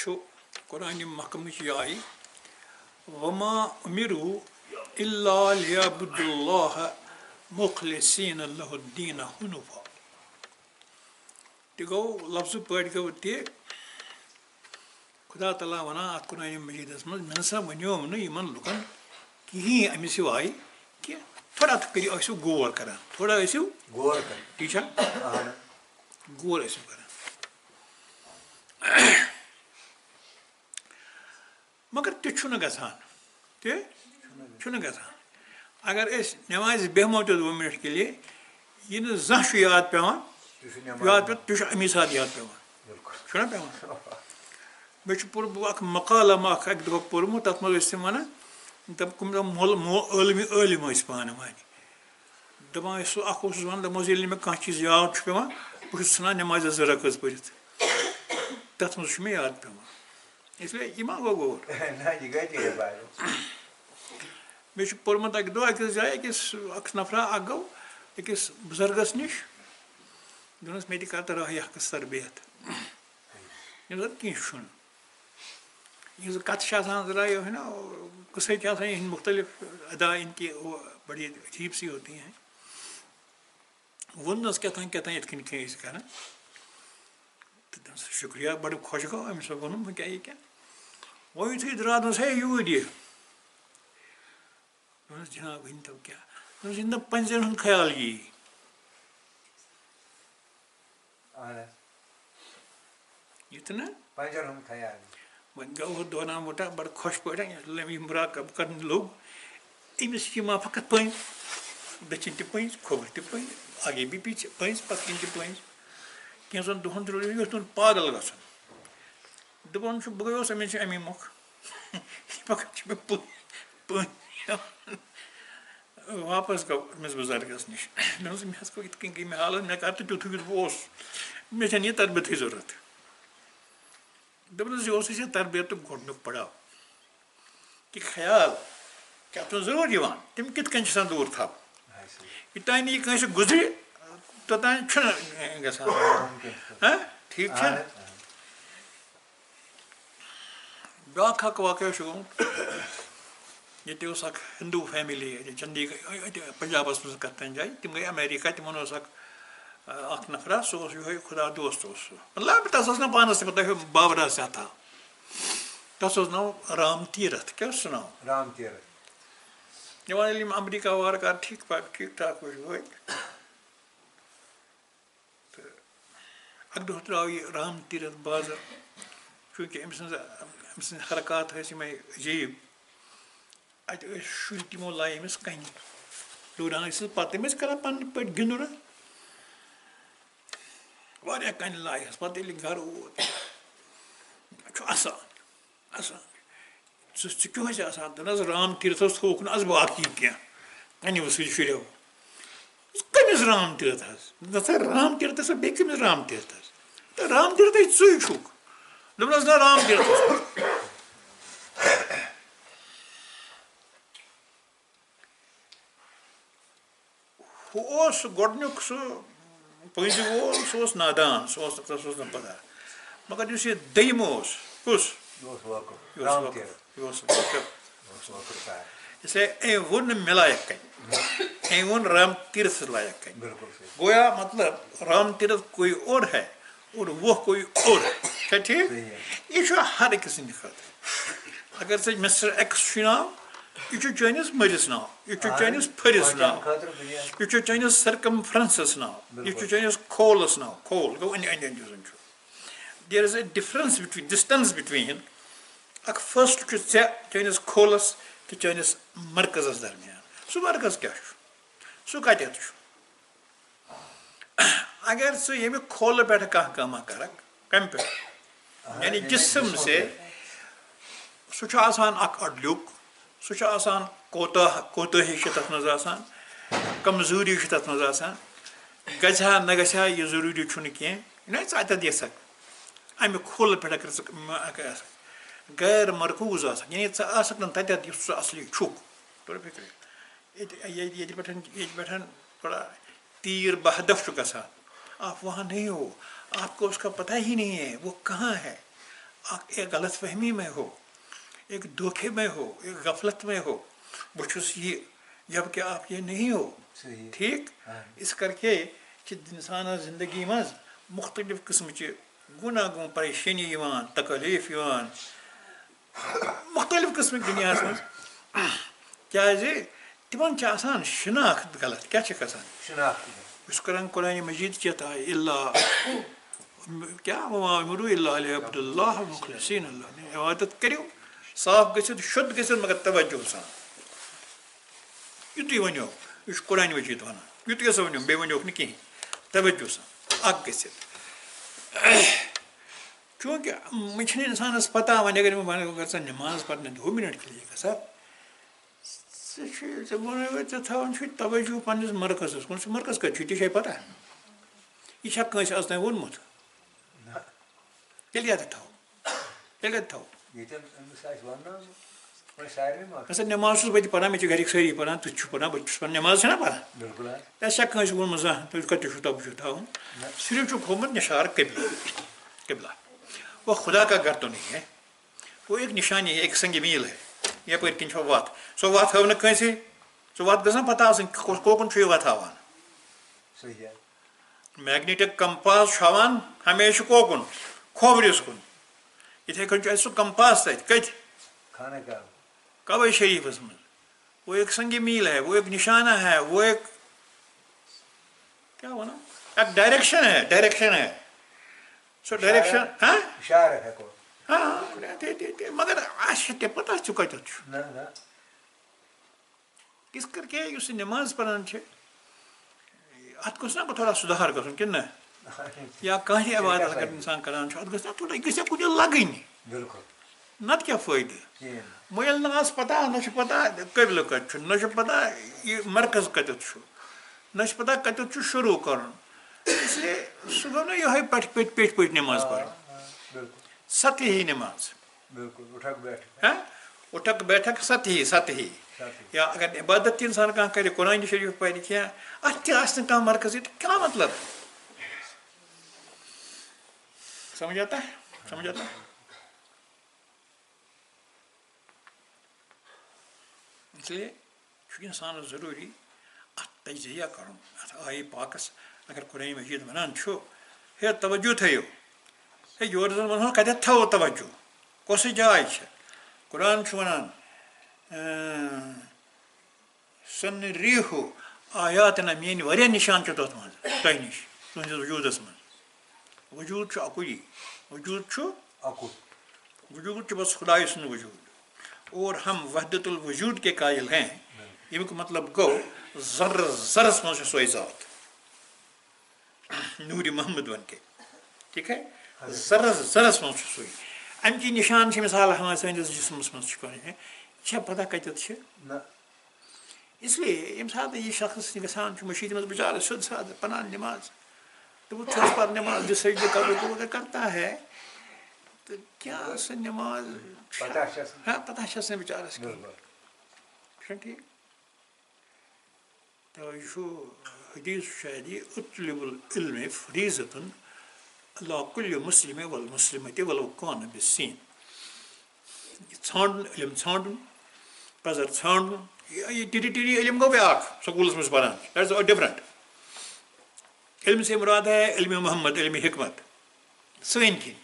قرآن محکمٕچ یہِ آیہِ وَمَا أُمِرُوا إِلَّا لِيَعْبُدُوا اللَّهَ مُخْلِصِينَ لَهُ الدِّينَ حُنَفَاءَ تہِ گوٚو لفظہٕ پٲٹھۍ گوٚو تہِ خۄدا تعالیٰ وَنان اَتھ قرآنِ مجیٖدَس منٛز مےٚ نسا وَنیوم نہٕ یِمن لُکن کِہیٖنۍ اَمہِ سِوایہِ کہِ تھوڑا کٔرِو ٲسِو غور کران تھوڑا ٲسِو غور کران ٹھیٖک چھا غور ٲسِو کران مگر تہِ چھُنہٕ گژھان تہِ چھُنہٕ گژھان اگر أسۍ نٮ۪مازِ بیٚہمو تہِ 2 مِنٹ کے لیے یہِ نہٕ زانٛہہ چھُ یاد پیٚوان تہِ چھُ اَمی ساتہٕ یاد پیٚوان چھُنہ پیٚوان مےٚ چھُ پوٚرمُت اکھ مقالم اکھ دۄہ پوٚرمُت تَتھ منٛز ٲسۍ تِم وَنان عٲلِم ٲسۍ پانہٕ وانہِ دَپان ٲسۍ سُہ اکھ اوسُس وَنان دَپان اوس ییٚلہِ نہٕ مےٚ کانٛہہ چیٖز یاد چھُ پیٚوان بہٕ چھُس ژھٕنان نٮ۪مازِ 2 رکٲژ پٔرِتھ تَتھ منٛز چھُ مےٚ یاد پیٚوان اِسلیے یہِ ما گوٚو غور مےٚ چھُ پوٚرمُت اَکہِ دۄہ أکِس جایہِ اکھ نفرا اکھ گوٚو أکِس بُزرگس نِش دوٚپنَس مےٚ تہِ کر تہٕ راہہِ حقس تربیت ییٚمہِ ساتہٕ کیٚنٛہہ چھُنہٕ یُس کَتھٕ چھِ آسان ذرا ہے نا قٕصے چھِ آسان یِہِنٛدۍ مُختلف ادا اِنکہِ بڑی عجیٖب سی ہوتی ہیں ووٚننَس کیٛاہ تام یِتھ کٔنۍ کینٛہہ ٲسۍ کران تہٕ دوٚپنَس شُکریہ بَڑٕ خۄش گوٚو أمِس ووٚنُم وۄنۍ کیٛاہ یہِ کیٛاہ وۄنۍ یُتھُے درٛاو دوٚپنَس ہے یوٗرۍ یہِ دوٚپنَس جِناب ؤنۍتو کیٛاہ دوٚپنَس ییٚلہِ نہٕ پنٛجن ہُنٛد خیال یی یُتھ نہٕ وۄنۍ گوٚو ہُہ دوران ووٚٹا بَڑٕ خۄش پٲٹھۍ یہِ مُراقب کَرنہِ لوٚگ أمِس چھِ یِوان فقط پٔنٛزۍ دٔچھِنۍ تہِ پٔنٛزۍ کھوٚوٕرۍ تہِ پٔنٛزۍ آگے بی پیچھِ پٔنٛزۍ پَتہٕ کِنۍ تہِ پٔنٛزۍ کینٛژھن دۄہَن روٗد یہِ اوس پاگل گژھُن دَپان چھُ بہٕ گٔیوس أمِس چھِ اَمی مۄکھ فقط چھِ مےٚ پٔنٛزۍ واپَس گوٚو أمِس بُزرگَس نِش دوٚپنَس مےٚ حظ گوٚو یِتھ کٔنۍ گٔے مےٚ حالت مےٚ کَر تہٕ تیُتھُے یُتھ بہٕ اوسُس مےٚ چھَنہٕ یہِ تربیتٕے ضوٚرَتھ دوٚپنَس یہِ اوسُے ژےٚ تربیتُک گۄڈنیُک پڑاو کہِ خیال چھِ اَتھ منٛز ضروٗر یِوان تِم کِتھ کٔنۍ چھِ آسان دوٗر تھاوٕنۍ یوٚتانۍ نہٕ یہِ کٲنٛسہِ گُزرِ توٚتانۍ چھُنہٕ گژھان ٹھیٖک چھا بیٛاکھ اکھ واقعہ چھُ گوٚمُت ییٚتہِ اوس اکھ ہِندوٗ فیملی چندی گڑھ پنجابَس منٛز کَتھ تانۍ جایہِ تِم گٔے امیریکا تِمن اوس اکھ نفرا سُہ اوس یِہوے خۄدا دوست اوس سُہ مطلب تَس اوس نہٕ پانَس تہِ پَتہ بابرا سیاتھا تَس اوس ناو رام تیٖرتھ کیٛاہ اوس سُہ ناو دَپان ییٚلہِ یِم امریکا وارٕ کارٕ ٹھیٖک ٹھاک پٲٹھۍ وٲتۍ تہٕ اَکہِ دۄہ درٛاو یہِ رام تیٖرتھ بازر چوٗنٛکہِ أمۍ سٕنٛز حرکات ٲسۍ یِمے عجیٖب اَتہِ ٲسۍ شُرۍ تِمو لایہِ أمِس کَنہِ دوٗران ٲسِس پَتہٕ أمۍ ٲسۍ کران پَنٕنۍ پٲٹھۍ گِنٛدُن واریاہ کَنہِ لایَس پَتہٕ ییٚلہِ گرٕ ووت چھُ اَسان ژٕ کیٛاہ ٲسۍ آسان دوٚپنَس حظ رام تیٖرتھَس تھووُکھ نہٕ حظ باقٕے کینٛہہ کَنیو سۭتۍ شُریو کٔمِس رام تیٖرتھَس دَپسا رام تیٖرتھَس بیٚیہِ کٔمِس رام تیٖرتھَس تہٕ رام تیٖرتھَے ژٕے چھُکھ دوٚپنَس نہ رام تیٖرتھَس ہُہ اوس سُہ گۄڈنیُک سُہ پٔنٛزۍ وول سُہ اوس نادان تَس اوس نہٕ پَتہ مگر یُس یہِ دوٚیِم اوس کُس اِسلیے أمۍ ووٚن نہٕ مےٚ لایق کَنہِ أمۍ ووٚن رام تیٖرتھ لایق کَنہِ گویا مطلب رام تیٖرتھ کوئی اور ہے اور وہ کوئی اور ہے چھا ٹھیٖک یہِ چھُ ہر أکِس سٕنٛدِ خٲطرٕ اگر ژےٚ مِسٹر ایٚکٕس چھُے ناو یہِ چھُ چٲنِس مٲلِس ناو یہِ چھُ چٲنِس پھٔرِس ناو یہِ چھُ چٲنِس سرکمفرنسَس ناو یہِ چھُ چٲنِس کھولَس ناو کھول گوٚو أنٛدۍ أنٛدۍ یُس زَن چھُ there is a difference between distance between اکھ فٔسٹ چھُ ژےٚ چٲنِس کھولَس تہٕ چٲنِس مرکزَس درمیان سُہ مرکز کیٛاہ چھُ سُہ کَتٮ۪تھ چھُ اگر ژٕ ییٚمہِ کھولہٕ پٮ۪ٹھٕ کانٛہہ کٲمہ کَرکھ کَمہِ پٮ۪ٹھ یعنی جِسم سے سُہ چھُ آسان اکھ اَڈلیُک سُہ چھُ آسان کوتٲہی چھِ تَتھ منٛز آسان کمزوٗری چھِ تَتھ منٛز آسان گژھِ ہا نہ گژھِ ہا یہِ ضروٗری چھُنہٕ کینٛہہ ژٕ اَتٮ۪تھ یِژھکھ اَمہِ کھولہٕ پٮ۪ٹھ اگر ژٕ آسکھ غیر مرکوٗز آسکھ یعنی ژٕ آسکھ نہٕ تَتٮ۪تھ یُس ژٕ اَصلی چھُکھ توٚر فِکرِ ییٚتہِ پٮ۪ٹھ تھوڑا تیٖر بہدف چھُ گژھان آپ وہاں نہیں ہو آپ کو اس کا پتہ ہی نہیں ہے وہ کہاں ہے ایک غلط فہمی میں ہو، ایک دھوکے میں ہو، ایک غفلت میں ہو، بچھس یہ جب کہ آپ یہ نہیں ہو. ٹھیک اس کر کے انسان زندگی مز مختلف قسم چہ گناہ پریشانی یوان، تکلیف یوان، مختلف قسم دنیا مز کیازِ تمن چھ آسان شناخت غلط. کیا چھ گژھان شناخت اس کران قرآن مجید چیت آئے اللہ کیا وما امروا الا ليعبدوا الله مخلصين اللہ عبادت کرو صاف گژھِتھ شد گژھِتھ مگر توجہ سان. یُتُے ؤنِو یہ قرآن مجید ونان، یُتُے ہسا ؤنِو بیٚیہِ ؤنِوکھ نہٕ کِہیٖنۍ. توجہ سان اکھ گٔژھِتھ چوٗنٛکہِ وۄنۍ چھِنہٕ اِنسانَس پتہ وۄنۍ اگر وۄنۍ گژھان نٮ۪ماز پرنہِ 2 منٹ کے لیے گژھان ژےٚ ووٚنُے ژےٚ تھاوان چھُے توجہ پنٛنِس مرکزَس کُن. سُہ مرکز کَتہِ چھُے ژےٚ چھے پتہ یہِ چھا کٲنٛسہِ آز تام ووٚنمُت؟ تیٚلہِ کَتہِ تھاوو، تیٚلہِ کَتہِ تھاوو. اچھا نٮ۪ماز چھُس بہٕ تہِ پران، مےٚ چھِ گرِکۍ سٲری پران، تُہۍ تہِ چھِو پران، بہٕ تہِ چھُس پران، نٮ۪ماز چھَنا پران. اَسہِ چھا کٲنٛسہِ ووٚنمُت زانٛہہ تُہۍ کَتہِ چھُو توجہ تھاوُن؟ صرف چھُکھ ہومُت نِشار قبلہ. وہ خدا کا گھر تو نہیں ہے، وہ ایک نشانی ہے، ایک سنگ میل ہے. یپٲرۍ کِنۍ چھو وَتھ، سۄ وَتھ ہٲو نہٕ کٲنٛسے. سۄ وَتھ گٔژھ نا پتہ آسٕنۍ کوکُن چھُ یہِ وَتھ ہاوان. میگنیٹِک کمپاس چھُ ہاوان ہمیشہِ کوکُن، کھوورِس کُن. یِتھَے کٔنۍ چھُ اَسہِ سُہ کمپاس تَتہِ کَتہِ کعبہ شریفس منٛز. وہ ایک سنگ میل ہے، وہ ایک نشانہ ہے، وہ ایک کیا وَنو ایک ڈائریکشن ہے، ڈائریکشن ہے. سو ڈائریکشن ہاں مگر اَسہِ تہِ پتہ ژٕ کَتٮ۪تھ چھُ. اس کر کے یُس یہِ نٮ۪ماز پران چھِ اَتھ گوٚژھ نا تھوڑا سُدھار گژھُن کِنہٕ نہ؟ یا کانٛہہ تہِ عبادت اگر اِنسان کران چھُ اَتھ گٔژھ نا تھوڑا یہِ گٔژھ ہا کُنہِ لگٕنۍ. نتہٕ کیٛاہ فٲیدٕ؟ وۄنۍ ییٚلہِ نہٕ آز پتہ نہ چھُ پتہ قبلہٕ کَتہِ چھُ، نہ چھُ پتہ یہِ مرکز کَتٮ۪تھ چھُ، نہ چھُ پتہ کَتٮ۪تھ چھُ شروٗع کَرُن. اس لیے سُہ گوٚو نہ یِہوٚے پیٚٹھۍ پٲٹھۍ نٮ۪ماز پَرٕنۍ، سطحی نٮ۪ماز. اُٹھک بیٹھک سطحی. یا اگر عبادت تہِ اِنسان کانٛہہ کَرِ، قرآنہِ شریٖف پَرِ کینٛہہ، اَتھ تہِ آسہِ نہٕ کانٛہہ مرکزٕے تہٕ کیٛاہ مطلب؟ سمجھ آتا سمجھ آتا. اس لیے چھُ اِنسانَس ضروٗری اَتھ تجزیہ کَرُن. اَتھ آیہِ پاکَس اگر قرآنِ مجیٖد وَنان چھُ ہے توجہ تھٲیِو، ہے یورٕ زَن وَنہو کَتٮ۪تھ تھاوو توجہ، کۄسٕے جاے چھِ. قرآن چھُ وَنان سَنریٖہُ آیاتنا، میٛٲنۍ واریاہ نِشان چھِ تَتھ منٛز تۄہہِ نِش تُہٕنٛدِس وجوٗدَس منٛز. وجوٗد چھُ اَکُے، وجوٗد چھُ اَکُے، وجوٗد چھُ بس خداے سُنٛد وجوٗد. اور ہم وحدت الوجود کے قائل ہیں. ییٚمیُک مطلب گوٚو زرس منٛز چھِ سۄے ذات، نوٗرِ محمد بن کے. ٹھیٖک ہے، زرس منٛز چھُ سُے. اَمہِ چی نِشان چھِ مِثال ہاوان سٲنِس جِسمَس منٛز چھِ کَرٕنۍ. یہِ چھا پتہ کَتٮ۪تھ چھِ؟ اس لیے ییٚمہِ ساتہٕ یہِ شخص گژھان چھُ مٔشیٖد منٛز بِچارَس سیوٚد سادٕ پَران نٮ۪ماز، دوٚپُکھ چھُس پر نٮ۪ماز دِ سجدٕ کرو تو اگر کرتا ہے تو کیا سۄ نٮ۪ماز پتہ چھَس نہٕ بِچارَس کِہیٖنۍ. چھُنہ ٹھیٖک؟ تہٕ یہِ چھُ حدیٖث چھُ شاید یہِ اطلب العلم فریٖضۃ علی کُلہِ مُسلِمِ والمُسلِمَتِ وَلَو کانَ بِالسیٖن. یہِ ژھانڈُن، علم ژھانڈُن، پَزر ژھانڈُن. یہِ ٹِری علم گوٚو بیٛاکھ سکوٗلَس منٛز پَران، دیٹ از ڈِفرنٹ. علم سے مراد ہے علم محمد، علم حکمت سٲنۍ کِنۍ.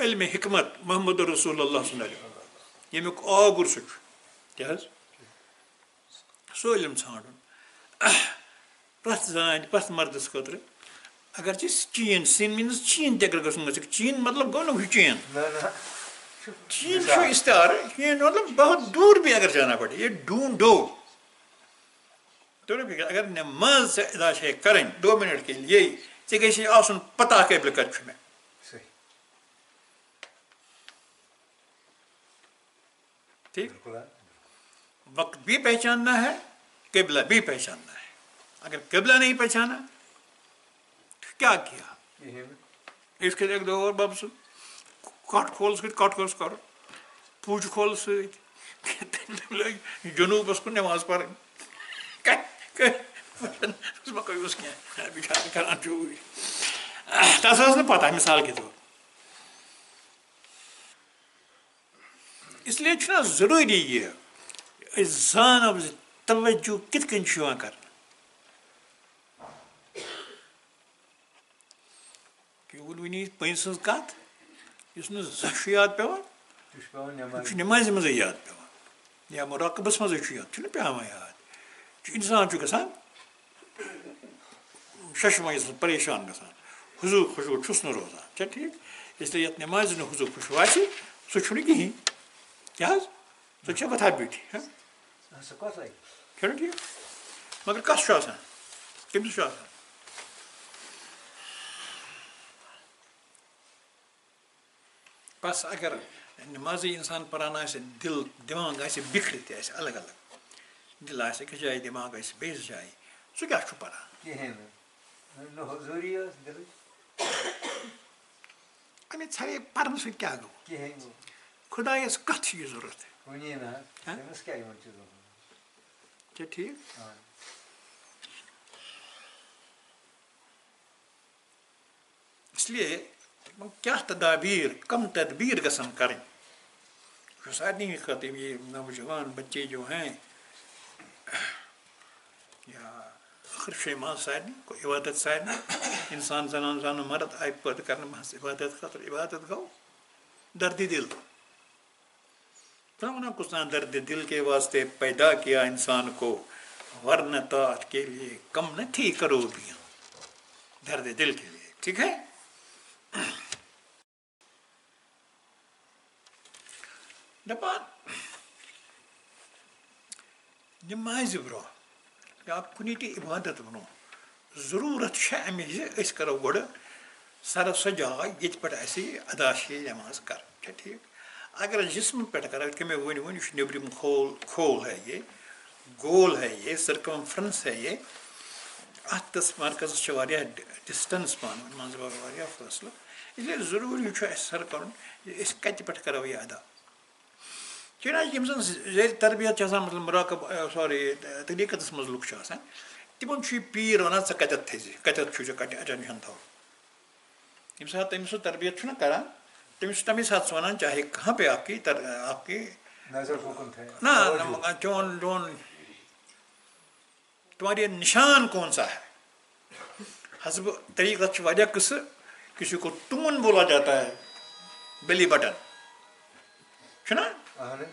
علم حکمت محمد رسول اللہ صلی اللہ علیہ وسلم ییٚمیُک آگُر سُہ چھُ کیٛاہ حظ سُہ علم ژھانڈُن. پرٛٮ۪تھ زنانہِ پرٛٮ۪تھ مردَس خٲطرٕ اگر چھِ چین، سِن میٖنٕز چین تہِ اگر گژھُن گژھِ. چین مطلب گوٚو نہٕ ہُہ چین، چین چھُ اِستعارٕ، چین مطلب بہت دوٗر بھی اگر جانا پڑے یہ ڈھونڈو. اگر نٮ۪ماز ژےٚ ادا چھے کَرٕنۍ 2 منٹ کے لیے ژےٚ گژھِ آسُن پتہ قبلہٕ کَتہِ چھُ مےٚ. ٹھیک، وقت بھی پہچاننا ہے، قبلہ بھی پہچاننا ہے. اگر قبلہ نہیں پہچانا تو کیا کیا؟ اس کے ایک دو اور بب سُہ کَٹھ کھول سۭتۍ کَٹھ گوٚژھ کَرُن، پُج کھول سۭتۍ لٔگۍ جنوٗبَس کُن نٮ۪ماز پَرٕنۍ. مۄکلیوس اوس کینٛہہ بِچارٕ کَران چوٗرۍ، تَس ٲس نہٕ پَتہ مِثال کے طور. اس لیے چھُنا ضروٗری یہِ أسۍ زانو زِ توجہ کِتھ کٔنۍ چھُ یِوان کرنہٕ کیول وٕنی پٔنۍ سٕنٛز کتھ یُس نہٕ زانٛہہ چھُ یاد پیٚوان یہِ چھُ نٮ۪مازِ منٛزٕے یاد پیٚوان یا مُراقبس منٛزٕے چھُ یاد چھُنہٕ پیٚوان یاد اِنسان چھُ گژھان ششوٲیِس منٛز پریشان گژھان حضوٗ خشوٗع چھُس نہٕ روزان چھا ٹھیٖک اسلیے یتھ نٮ۪مازِ نہٕ حضوٗ خشوٗع آسہِ سُہ چھُنہٕ کِہیٖنۍ کیٛاہ حظ سُہ چھےٚ وۄتھان بیٖٹھی چھُنہ ٹھیٖک مگر کس چھُ آسان کٔمِس چھُ آسان بس اگر نٮ۪مازٕے اِنسان پران آسہِ دِل دٮ۪ماغ آسہِ بِکھرِتھ تہِ آسہِ الگ الگ دِل آسہِ أکِس جایہِ دٮ۪ماغ آسہِ بیٚیِس جایہِ سُہ کیٛاہ چھُ پران اَمے ژھرے پرنہٕ سۭتۍ کیٛاہ گوٚو خۄدایَس کتھ چھِ یہِ ضوٚرتھ چھا ٹھیٖک اس لیے کیا تدابیر کم تدبیر گژھن کرٕنۍ سارنٕے خٲطرٕ یہ نوجوان بچے جو ہیں یا ٲخر شے منٛز سارنٕے گوٚو عبادت سارنٕے اِنسان زنان زانُن مرد آیہِ پٲدٕ کرنہٕ محض عبادت خٲطرٕ عبادت گوٚو درد دل ونان کچھ نہ درد دل کے واسطے پیدا کیا انسان کو ورنہ طاعت کے لیے کم نہ تھی کروڑیاں درد دل کے لیے ٹھیک ہے دپان نمازِ برونٛہہ یا کُنہِ تہِ عبادت برونٛہہ ضروٗرت چھےٚ اَمِچ زِ أسۍ کرو گۄڈٕ سرف سۄ جاے ییٚتہِ پٮ۪ٹھ اَسہِ یہِ ادا چھِ یہِ نٮ۪ماز کَرٕنۍ چھا ٹھیٖک اگر أسۍ جسمہٕ پٮ۪ٹھ کرو یِتھ کٔنۍ مےٚ ووٚن یہِ چھُ نیٚبرِم کھول ہے یہِ گول ہے یہِ سٔرکمفرنس ہے یہِ اَتھ تہٕ مرکزس چھِ واریاہ ڈِسٹنس پانہٕ ؤنۍ منٛزٕ باگ واریاہ فٲصلہٕ اِسلیے ضروٗری چھُ اَسہِ سر کرُن زِ أسۍ کَتہِ پٮ۪ٹھ کرو یہِ ادا چنانچہ یِم زن زیرِ تربیت چھِ آسان مطلب مُراقب سوری طریٖقتس منٛز لُکھ چھِ آسان تِمن چھُ یہِ پیٖر وَنان ژٕ کَتٮ۪تھ تھٲیزِ کَتٮ۪تھ چھُے ژےٚ کَتہِ اٹٮ۪نشن تھاوُن ییٚمہِ ساتہٕ تٔمِس سُہ تربیت چھُنہ کران تٔمِس چھُ تَمے ساتہٕ سُہ وَنان چاہے کہاں پہ آپ کی نہ چون تمہارے نشان کون سا ہے حسب طریقت چھُ واریاہ قٕصہٕ کسی کو ٹوٗن بولا جاتا ہے بیلی بٹن چھُنہ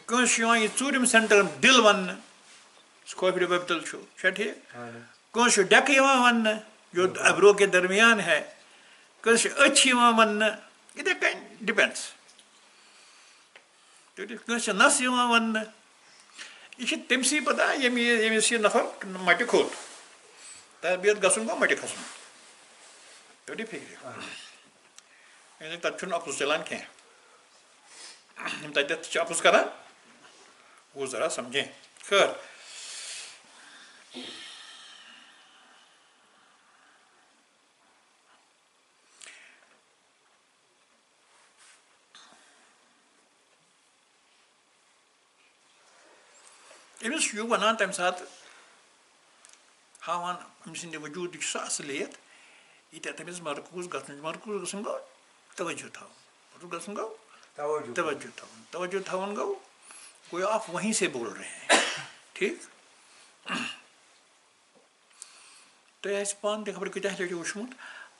کٲنٛسہِ چھُ یِوان یہِ ژوٗرِم سینٹر دِل وَننہٕ سُہ کھوفرِ وَبتل چھُ چھا ٹھیٖک کٲنٛسہِ چھُ ڈٮ۪کہٕ یِوان وَننہٕ جو ابرو کے درمیان ہے کٲنٛسہِ چھِ أچھ یِوان وَننہٕ یِتھَے کٔنۍ ڈِپٮ۪نڈس کٲنٛسہِ چھِ نس یِوان وَننہٕ یہِ چھِ تٔمسٕے پتہ ییٚمِس یہِ نفر مٹہِ کھوٚت تربیت گژھُن گوٚو مٹہِ کھسُن توٚرِ فِکرِ تتہِ چھُنہٕ اَپُز چلان کینٛہہ یِم تتٮ۪تھ چھِ اَپُز کران وہ ذرا سمجھیں خٲر أمِس چھُ یہِ وَنان تَمہِ ساتہٕ ہاوان أمۍ سٕنٛدِ وجوٗدٕچ سۄ اَصلِیت ییٚتٮ۪تھ أمِس مرکوٗز گژھُن چھُ مرکوٗز گژھُن گوٚو توجہ تھاوُن مرکوٗز گژھُن گوٚو توجہ تھاوُن توجہ تھاوُن گوٚو آپ وہیں سے بول رہے ہیں ٹھیٖک تۄہہِ آسہِ پانہٕ تہِ خبر کۭتیاہ لَٹہِ وٕچھمُت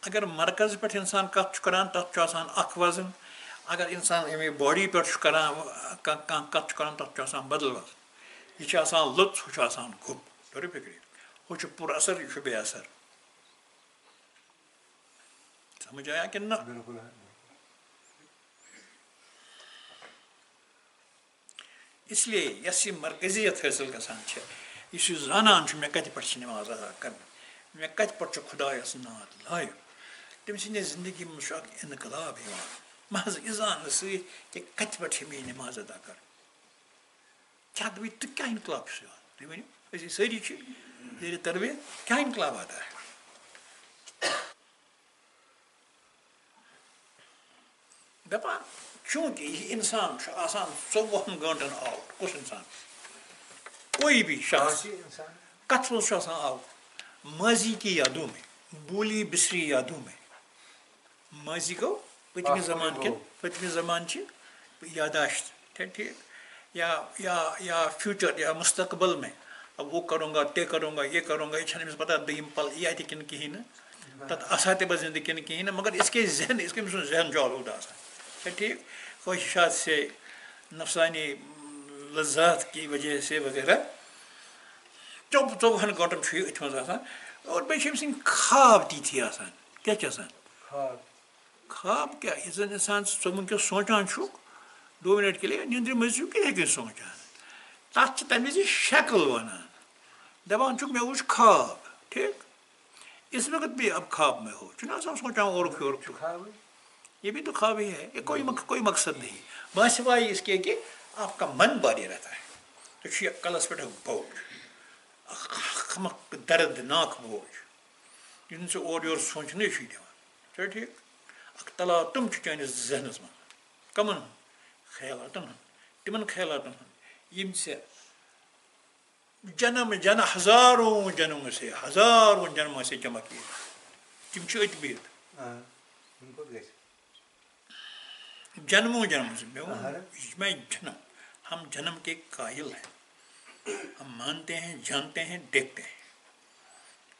اگر مرکز پٮ۪ٹھ اِنسان کَتھ چھُ کران تَتھ چھُ آسان اکھ وزن اگر اِنسان اَمے باڈی پٮ۪ٹھ چھُ کران کانٛہہ کَتھ چھُ کران تَتھ چھُ آسان بدل وزن یہِ چھُ آسان لوٚژ ہُہ چھُ آسان گوٚب توٚرِ فِکرِ ہُہ چھُ پُر اثر یہِ چھُ بے اثر سمجھ آیا کِنہٕ نہ اس لیے یۄس یہِ مرکزیت حٲصِل گژھان چھِ یُس یہِ زانان چھُ مےٚ کَتہِ پٮ۪ٹھ چھِ نٮ۪ماز ادا کَرٕنۍ مےٚ کَتہِ پٮ۪ٹھ چھُ خۄدایَس ناد لایُن تٔمۍ سٕنٛدِ زندگی منٛز چھُ اکھ اِنقلاب یِوان محض یہِ زاننہٕ سۭتۍ کہِ کَتہِ پٮ۪ٹھ چھِ مےٚ یہِ نٮ۪ماز ادا کَرٕنۍ کیٛاہ دَپہِ تہٕ کیٛاہ اِنقلاب چھُس یِوان تُہۍ ؤنِو أسۍ سٲری چھِ زیرِ تربیت کیٛاہ اِنقلاب آتا ہے دَپان چوٗنٛکہِ یہِ اِنسان چھُ آسان 24 گٲنٛٹن آوُٹ کُس اِنسان کوئی بھی شخص کَتھ منٛز چھُ آسان آوُٹ ماضی کی یادوں میں بولی بِسری یادوں میں ماضی گوٚو پٔتمہِ زمانہٕ چہِ یاداشت ٹھیٖک یا فیوچر یا مستقبل میں اب وہ کروں گا تے کروں گا یہ کروں گا یہ چھنہ أمس پتہ دٔیِم پل یی اَتہِ کِنہٕ کِہیٖنۍ نہٕ تَتھ آسا تہِ بہٕ زندٕ کِنہٕ کِہیٖنۍ نہٕ مگر اس کے أمۍ سُنٛد ذہن چھُ آلوٗد آسان چھا ٹھیٖک خواہشات سے نفسانی لذات کی وجہ سے وغیرہ 24 گٲنٛٹن چھُ یہِ أتھۍ منٛز آسان اور بیٚیہِ چھِ أمۍ سٕنٛدۍ خواب تیٖتھی آسان کیٛاہ چھِ آسان خواب کیٛاہ یُس زَن اِنسان ژٕ وٕنکٮ۪س سونٛچان چھُکھ 2 منٹ کے لیے نیندرِ منٛز چھُ کِتھَے کٔنۍ سونٛچان تَتھ چھِ تَمہِ وِزِ شکل وَنان دَپان چھُکھ مےٚ وٕچھ خواب ٹھیٖک اس وقت بھی اب خواب میں ہو چھُنہ آسان سونٛچان اورُک یورُک چھُ یہ بھی تو خواب ہی ہے یہ کوئی مقصد نہیں بات سوائے اس کے کہ آپ کا من بھاری رہتا ہے تو یہ کلس پہ بوجھ دردناک بوجھ یِم ژٕ اورٕ یورٕ سونٛچنٕے چھُے دِوان چھا ٹھیٖک اکھ تلاتُم چھُ چٲنِس ذہنس منٛز کمن ہُنٛد خیالاتن ہُنٛد تِمن خیالاتن ہُنٛد یِم ژےٚ جنم ہزاروں جنموں سے جمع کیے تِم چھِ أتۍ بِہِتھ جنموں سے میں جنم ہم جنم کے قائل ہیں ہم مانتے ہیں جانتے ہیں دیکھتے ہیں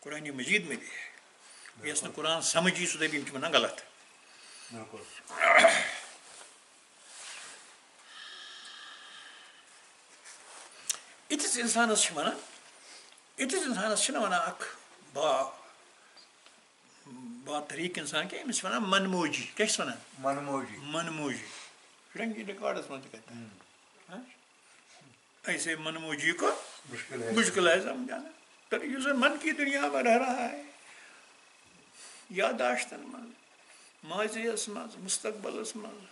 قرآن مجید میں بھی ہے یس نہٕ قرآن سمجھی سُہ دَپہِ یِم چھِ وَنان غلط یِتھِس اِنسانَس چھِنہٕ وَنان اکھ با طریٖقہٕ اِنسان کینٛہہ أمِس چھِ وَنان منموجی کیٛاہ چھِس وَنان منموجی فرنگی ریکارڈس منٛز تہِ کَتہِ ایسے منموجی کو مشکل ہے سمجھانا تو یُس زَن من کی دُنیا میں رہ رہا ہے یاداشتن منٛز ماضیَس منٛز مستقبلس منٛز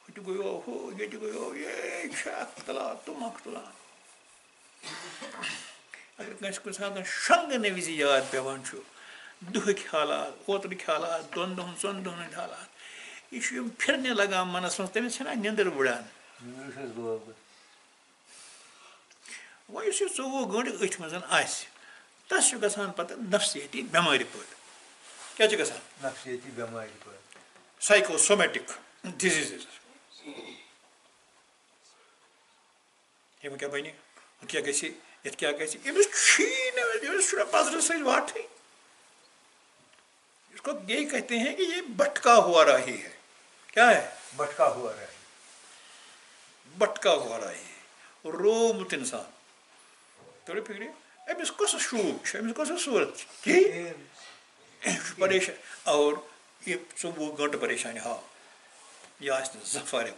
ہوٚتہِ گوٚیو ہُہ ییٚتہِ گوٚیو یے چھُ اکھ تلاتُم اکھ تُلان اگر کٲنٛسہِ کُنہِ ساتہٕ شۄنٛگنہٕ وِزِ یاد پیٚوان چھُ دُہٕکۍ حالات اوترٕکۍ حالات 2 دۄہن 3 دۄہن ہٕنٛدۍ حالات یہِ چھُ یِم پھِرنہِ لگان منس منٛز تٔمِس چھَنہ نیٚنٛدٕر وٕڑان وۄنۍ یُس یہِ 24 گٲنٛٹہٕ أتھۍ منٛز آسہِ تس چھُ گژھان پتہٕ نفسیٲتی بٮ۪مارِ پٲدٕ کیٛاہ چھُ گژھان سایکوسومیٹِک ڈِزیٖزٕز یِم کیٛاہ بنہِ ہُہ کیٛاہ گژھِ یَتھ کیٛاہ گژھِ أمِس چھُیی نہٕ أمِس چھُنہ پزرٕ سۭتۍ واٹھٕے اس کو یہی کہتے ہیں کہ یہ بھٹکا ہوا راہی ہے کیا ہے بھٹکا ہوا راہی ہے رومُت اِنسان توڑِ فِکرِ أمِس کۄس شوٗب چھُ أمِس کۄس صوٗرت چھِ کِہیٖنۍ أمِس چھُ پریشان اور یہِ 24 گٲنٛٹہٕ پریشانی ہاو یہِ آسہِ نہٕ زانٛہہ فارغ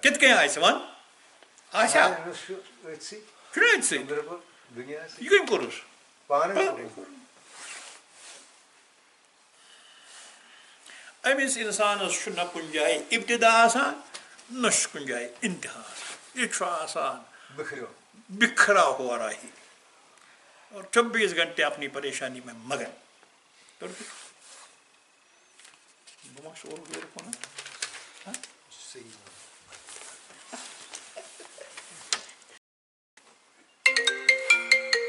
کِتھ کٔنۍ آسہِ وَن آسیا چھُنہ أتھۍ سۭتۍ یہِ کٔمۍ کوٚرُس أمِس اِنسانَس چھُ نہ کُنہِ جایہِ اِبتدا آسان نہ چھُ کُنہِ جایہِ اِنتہا آسان یہِ چھُ آسان بِکھرا ہوا راہی اور 24 گھنٹے اپنی پریشانی میں مگن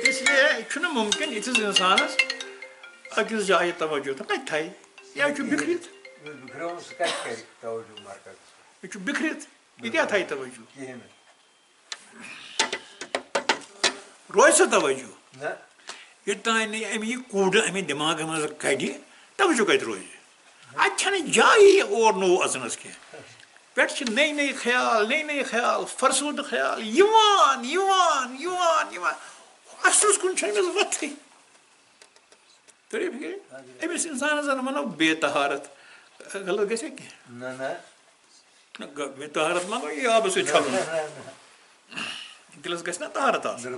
اس لیے چھُنہٕ مُمکِن یِتھِس اِنسانَس أکِس جایہِ توجہ تہٕ کَتہِ تھایہِ یا چھُ بِکھرِتھ یہِ چھُ بِکھرِتھ یہِ کیٛاہ تھایہِ توجہ روزِ سا توجہ یوٚتانۍ نہٕ أمۍ یہِ کوٗڑٕ اَمہِ دٮ۪ماغہٕ منٛز کَڑِ توجہ کَتہِ روزِ اَتہِ چھَنہٕ جایی اور نوٚو اَژنَس کینٛہہ پٮ۪ٹھٕ چھِ نٔے خیال فرسوٗدٕ خیال یِوان اَصلَس کُن چھَنہٕ أمِس وَتھٕے تٔرِو فِکرِ أمِس اِنسانَس زَن وَنو بے طہارت غلط گژھِ کینٛہہ بے طہارت ما گوٚو یہِ آبہٕ سۭتۍ چھَلُن دِلَس گژھِ نہ طہارت آسُن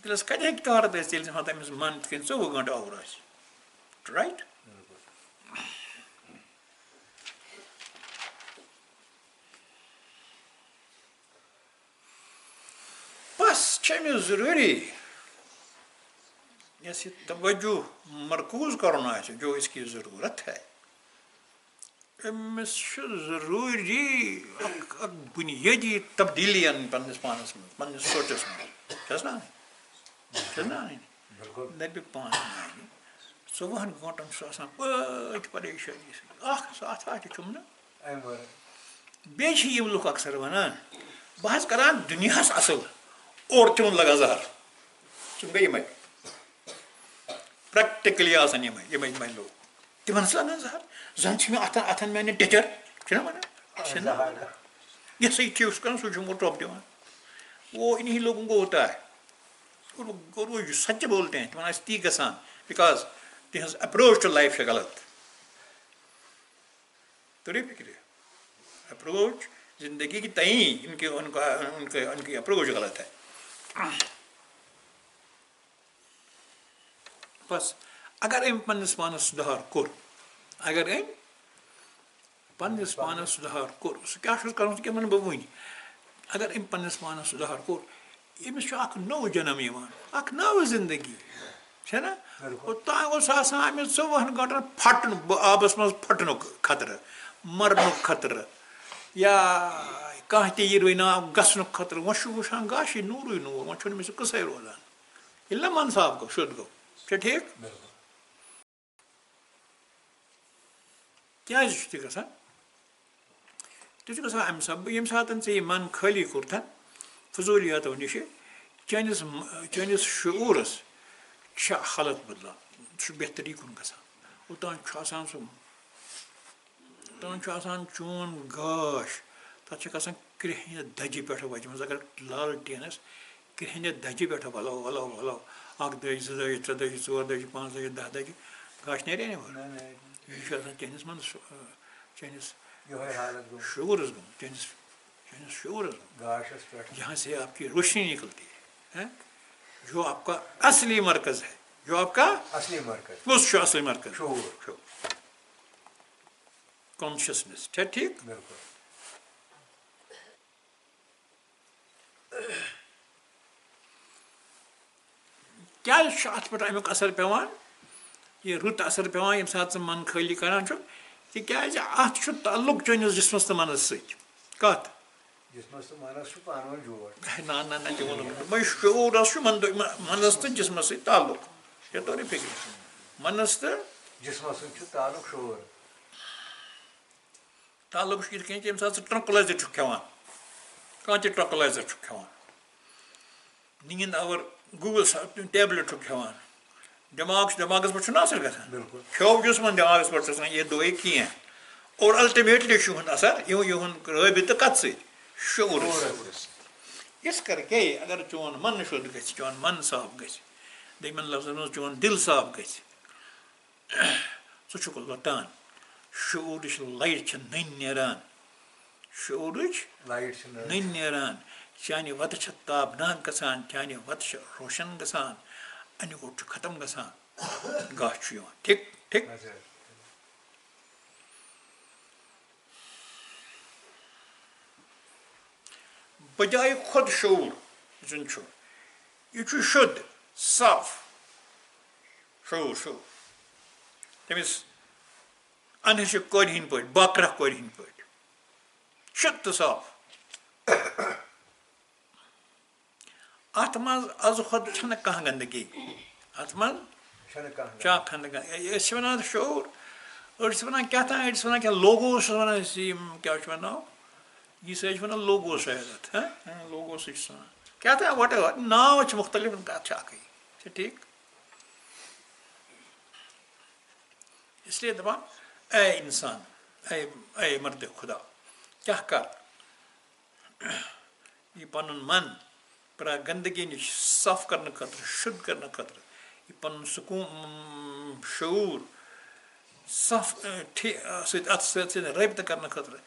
دِلَس کَتہِ ہیٚکہِ طہارت ٲسِتھ ییٚلہِ زَن تٔمِس من تِتھ کٔنۍ 24 گٲنٛٹہٕ آوُر آسہِ رایٹ بس چھِ أمِس ضروٗری یۄس یہِ توجہ مرکوٗز کَرُن آسہِ جو اس کی ضروٗرت ہے أمِس چھُ ضروٗری اکھ بُنیٲدی تبدیٖلی اَنٕنۍ پنٛنِس پانَس منٛز پنٛنِس سونٛچَس منٛز چھَس نا اَنٕنۍ دَپہِ پانہٕ اَنٕنۍ 24 گٲنٛٹَن چھُ آسان پٔتۍ پریشٲنی سۭتۍ اَکھ ساتھا تہِ چھُم نہٕ بیٚیہِ چھِ یِم لُکھ اکثر وَنان بہٕ حظ کران دُنیاہَس اَصٕل اورٕ تِمن لگان زہر تِم گٔے یِمے پریکٹِکلی آسان یِمے لوٗکھ تِمن ٲس لگان زہر زن چھِ مےٚ اَتھن میانہِ ٹیچر چھِنہ وَنان یہ سا یہِ چھُس کران سُہ چھُ مےٚ ٹۄپھ دِوان وہ انہیں لوگوں کو ہوتا ہے اور وہ سچ بولتے ہیں تِمن آسہِ تی گژھان بِکاز تِہنٛز اپروچ ٹُو لایف چھِ غلط توٚریہِ فِکرِ اپروچ زندگی کی تئیں ان کی اپروچ غلط ہے بس اگر أمۍ پننِس پانس سُدھار کوٚر اگر أمۍ پننِس پانس سُدھار کوٚر سُہ کیٛاہ چھُس کرُن سُہ کیٛاہ وَنہٕ بہٕ وٕنۍ اگر أمۍ پننِس پانس سُدھار کوٚر أمِس چھُ اکھ نوٚو جنم یِوان اکھ نٔو زندگی چھےٚ نہ اوٚتانۍ اوس آسان أمِس 24 گٲنٛٹن پھٹنُک آبس منٛز پھٹنُک خطرٕ مرنُک خطرٕ یا کانٛہہ تہِ یِروٕنۍ ناو گژھنُک خطرٕ وۄنۍ چھُ وٕچھان گاشے نوٗرٕے نوٗر وۄنۍ چھُنہٕ أمِس سُہ قٕصے روزان ییٚلہِ نہ من صاف گوٚو شُد گوٚو چھا ٹھیٖک کیٛازِ چھُ تہِ گژھان تہِ چھُ گژھان اَمہِ سببہٕ ییٚمہِ ساتہٕ ژےٚ یہِ من خٲلی کوٚرتھن فضوٗلیاتو نِشہِ چٲنِس شعوٗرس چھِ حالت بدلان سُہ چھُ بہتری کُن گژھان اوٚتانۍ چھُ آسان سُہ اوٚتانۍ چھُ آسان چون گاش تتھ چھکھ آسان کرٛہنہِ دَجہِ پٮ۪ٹھٕ وَجمٕژ اگر لالٹیٖنس کرٛہنہِ دَجہِ پٮ۪ٹھٕ وَلو اکھ دٔج زٕ دٔج ترٛےٚ دٔج ژور دٔج پانٛژھ دٔج 10 دٔج گاش نیریا نہٕ یہِ چھُ آسان چٲنِس منٛز چٲنِس شعوٗرس گوٚمُت چٲنِس شعوٗرس گوٚمُت جہاں سے آپ کی روشنی نکلتی ہے جو آپ کا اصلی مرکز ہے جو آپ کا کُس چھُ اصلی مرکز شعوٗر کانشیسنیس چھا ٹھیٖک کیٛازِ چھُ اَتھ پٮ۪ٹھ اَمیُک اثر پیٚوان یہِ رُت اثر پیٚوان ییٚمہِ ساتہٕ ژٕ من خٲلی کران چھُکھ تِکیٛازِ اَتھ چھُ تعلُق چٲنِس جسمس تہٕ منس سۭتۍ کتھ نہ تہِ ووٚنُم دوٚپمَے شعوٗرس چھُ منس تہٕ جسمس سۭتۍ تعلُق یہِ توٚر فِکرِ منس تہٕ جسمس سۭتۍ چھُ تعلُق شعوٗر تعلُق چھُ یِتھ کٔنۍ ییٚمہِ ساتہٕ ژٕ ٹرٛنکلایزر چھُکھ کھٮ۪وان کانٛہہ تہِ ٹرٛنکلایزر چھُکھ کھٮ۪وان نیٖند آور گوٗگل ٹیبلِٹ چھُکھ کھٮ۪وان دٮ۪ماغس پٮ۪ٹھ چھُنہ اثر گژھان کھیوٚو جسمن دٮ۪ماغس پٮ۪ٹھ چھُ آسان یہِ دوٚے کینٛہہ اور الٹِمیٹلی چھُ یِہُنٛد اثر یِہُنٛد رٲبطہٕ کتھ سۭتۍ شعوٗرس یِژھ کر گٔے اگر چون من شُد گژھِ چون من صاف گژھِ دوٚیمٮ۪ن لفظن منٛز چون دِل صاف گژھِ ژٕ چھُکھ لۄٹان شعوٗرٕچ لایٹ چھِ نٔنۍ نیران شعوٗرٕچ لایٹ چھِ نٔنۍ نیران چانہِ وتہٕ چھِ تابناک گژھان چانہِ وتہٕ چھِ روشن گژھان انہِ گوٚٹ چھُ ختم گژھان گاش چھُ یِوان ٹھیٖک بجاے خۄد شعوٗر زن چھُ یہِ چھُ شُد صاف شعوٗر تٔمِس انہِچہِ کورِ ہٕنٛدۍ پٲٹھۍ باکرہ کورِ ہٕنٛدۍ پٲٹھۍ شُد تہٕ صاف اتھ منٛز از کھۄتہٕ چھنہٕ کانٛہہ گنٛدگی اتھ منٛز چاکھ أسۍ چھِ ونان شعوٗر أڑۍ چھِ ونان کیٛاہ تام أڑۍ چھِ ونان کیٛاہ لوگوس چھِ ونان أسۍ یِم کیٛاہ چھِ ونان یہِ سا چھِ ونان لوگوس شاید اتھ لوگوسٕے چھِ ونان کیٛاہ تام وٹ ایور ناو چھِ مُختلف کتھ چھِ اکٕے چھا ٹھیٖک اس لیے دپان اے انسان اے مرد خدا کیٛاہ کر یہِ پنُن من گنٛدگی نِش صاف کرنہٕ خٲطرٕ شُد کرنہٕ خٲطرٕ یہِ پنُن سکوٗن شعوٗر صاف سۭتۍ اتھ سۭتۍ رٲبطہٕ کرنہٕ خٲطرٕ